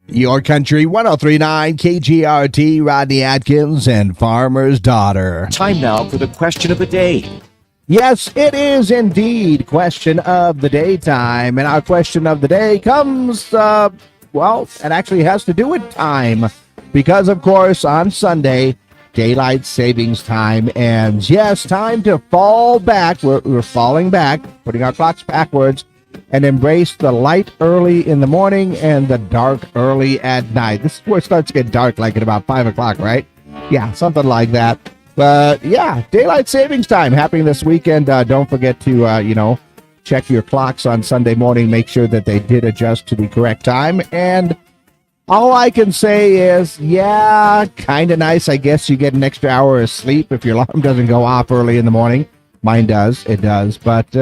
Your Country 1039 KGRT, Rodney Atkins and Farmer's Daughter. Time now for the question of the day. Yes, it is indeed question of the day time. And our question of the day comes, it actually has to do with time. Because, of course, on Sunday, daylight savings time ends. Yes, time to fall back. We're falling back, putting our clocks backwards, and embrace the light early in the morning and the dark early at night. This is where it starts to get dark, like at about 5 o'clock, right? Yeah, something like that. But yeah, daylight savings time happening this weekend. Don't forget to, check your clocks on Sunday morning. Make sure that they did adjust to the correct time. And all I can say is, yeah, kind of nice. I guess you get an extra hour of sleep if your alarm doesn't go off early in the morning. Mine does. It does. But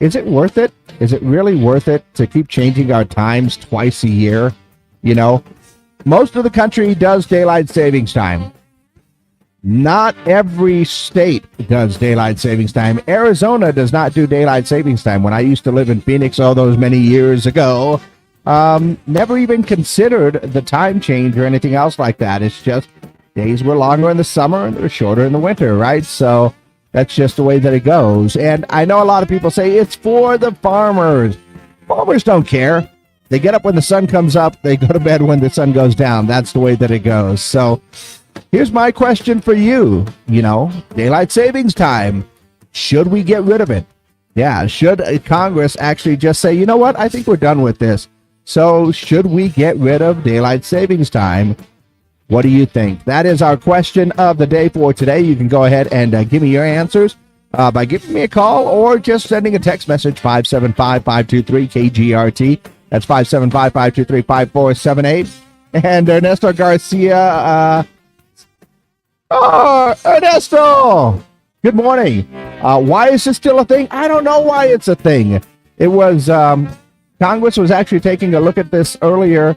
is it worth it? Is it really worth it to keep changing our times twice a year? You know, most of the country does daylight savings time. Not every state does daylight savings time. Arizona does not do daylight savings time. When I used to live in Phoenix all those many years ago, never even considered the time change or anything else like that. It's just days were longer in the summer and they're shorter in the winter, right? So that's just the way that it goes. And I know a lot of people say it's for the farmers. Farmers don't care. They get up when the sun comes up. They go to bed when the sun goes down. That's the way that it goes. So here's my question for you. Daylight savings time. Should we get rid of it? Yeah. Should Congress actually just say, you know what? I think we're done with this. So should we get rid of daylight savings time? What do you think? That is our question of the day for today. You can go ahead and give me your answers by giving me a call or just sending a text message, 575-523-KGRT. That's 575-523-5478. And Ernesto Garcia. Ernesto! Good morning. Why is this still a thing? I don't know why it's a thing. It was, Congress was actually taking a look at this earlier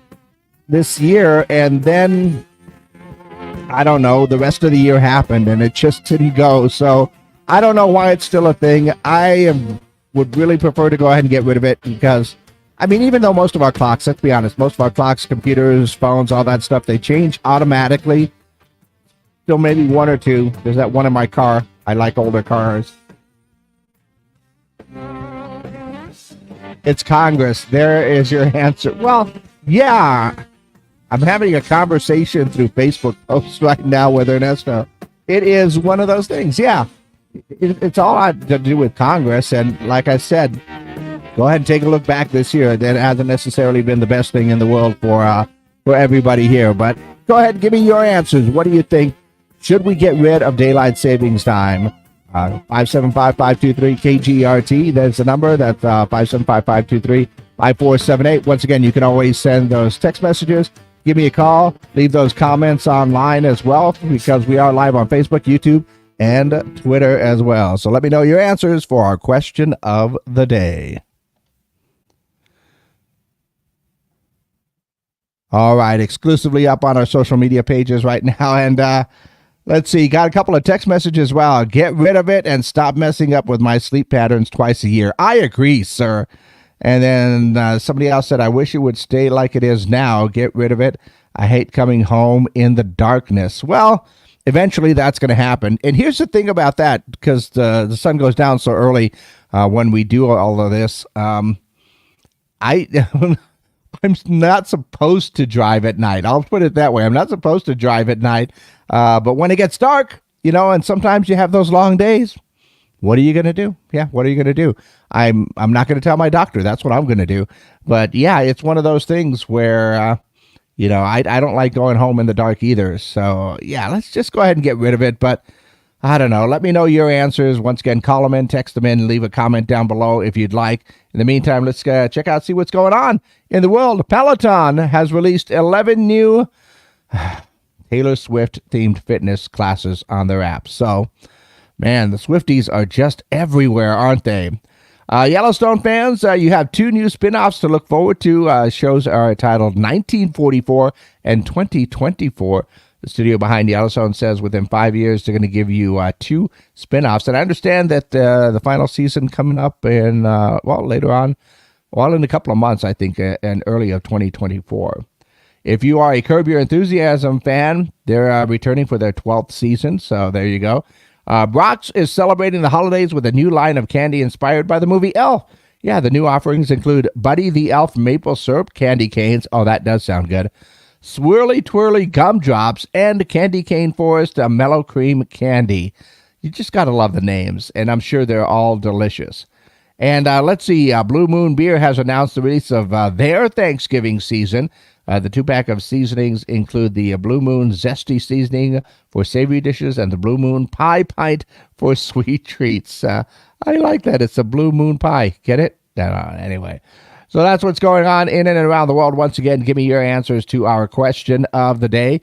this year, and then I don't know, the rest of the year happened and it just didn't go. So I don't know why it's still a thing. Would really prefer to go ahead and get rid of it because, even though most of our clocks, let's be honest, most of our clocks, computers, phones, all that stuff, they change automatically. Still maybe one or two. There's that one in my car. I like older cars. It's Congress. There is your answer. Well, yeah. I'm having a conversation through Facebook posts right now with Ernesto. It is one of those things. Yeah, it's all to do with Congress. And like I said, go ahead and take a look back this year. That hasn't necessarily been the best thing in the world for everybody here. But go ahead and give me your answers. What do you think? Should we get rid of daylight savings time? 575-523-KGRT. That's the number. That's 575-523-5478. Once again, you can always send those text messages. Give me a call. Leave those comments online as well because we are live on Facebook, YouTube, and Twitter as well. So let me know your answers for our question of the day. All right, exclusively up on our social media pages right now. And let's see, got a couple of text messages. Well, get rid of it and stop messing up with my sleep patterns twice a year. I agree, sir. And then somebody else said, I wish it would stay like it is now. Get rid of it. I hate coming home in the darkness. Well, eventually that's going to happen. And here's the thing about that, because the sun goes down so early when we do all of this. I'm not supposed to drive at night. I'll put it that way. I'm not supposed to drive at night. But when it gets dark, and sometimes you have those long days. What are you going to do? Yeah, what are you going to do? I'm not going to tell my doctor. That's what I'm going to do. But yeah, it's one of those things where, I don't like going home in the dark either. So yeah, let's just go ahead and get rid of it. But I don't know. Let me know your answers. Once again, call them in, text them in, leave a comment down below if you'd like. In the meantime, let's check out, see what's going on in the world. Peloton has released 11 new Taylor Swift themed fitness classes on their app. So, man, the Swifties are just everywhere, aren't they? Yellowstone fans, you have two new spin-offs to look forward to. Shows are titled 1944 and 2024. The studio behind Yellowstone says within 5 years they're going to give you two spin-offs. And I understand that the final season coming up later on, in a couple of months, I think, and early of 2024. If you are a Curb Your Enthusiasm fan, they're returning for their 12th season, so there you go. Brock's is celebrating the holidays with a new line of candy inspired by the movie Elf. Yeah, the new offerings include Buddy the Elf maple syrup candy canes. Oh, that does sound good. Swirly Twirly gumdrops and Candy Cane Forest mellow cream candy. You just got to love the names, and I'm sure they're all delicious. And let's see, Blue Moon Beer has announced the release of their Thanksgiving season. The 2-pack of seasonings include the Blue Moon Zesty seasoning for savory dishes and the Blue Moon Pie Pint for sweet treats. I like that. It's a Blue Moon Pie. Get it? Anyway. So that's what's going on in and around the world. Once again, give me your answers to our question of the day.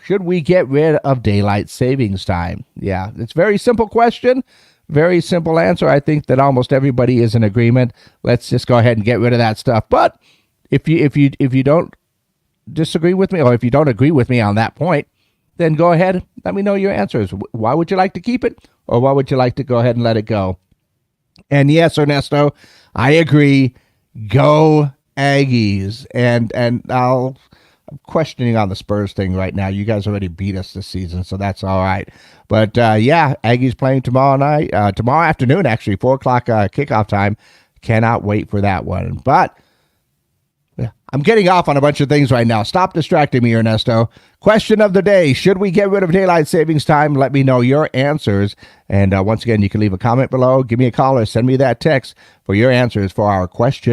Should we get rid of daylight savings time? Yeah, it's a very simple question. Very simple answer. I think that almost everybody is in agreement. Let's just go ahead and get rid of that stuff. But if you don't disagree with me, or if you don't agree with me on that point, then go ahead. Let me know your answers. Why would you like to keep it, or why would you like to go ahead and let it go? And yes, Ernesto, I agree. Go Aggies. And I'm questioning on the Spurs thing right now. You guys already beat us this season, so that's all right. But yeah, Aggies playing tomorrow afternoon, actually, 4 o'clock kickoff time. Cannot wait for that one. But I'm getting off on a bunch of things right now. Stop distracting me, Ernesto. Question of the day. Should we get rid of daylight savings time? Let me know your answers. And once again, you can leave a comment below. Give me a call or send me that text for your answers for our question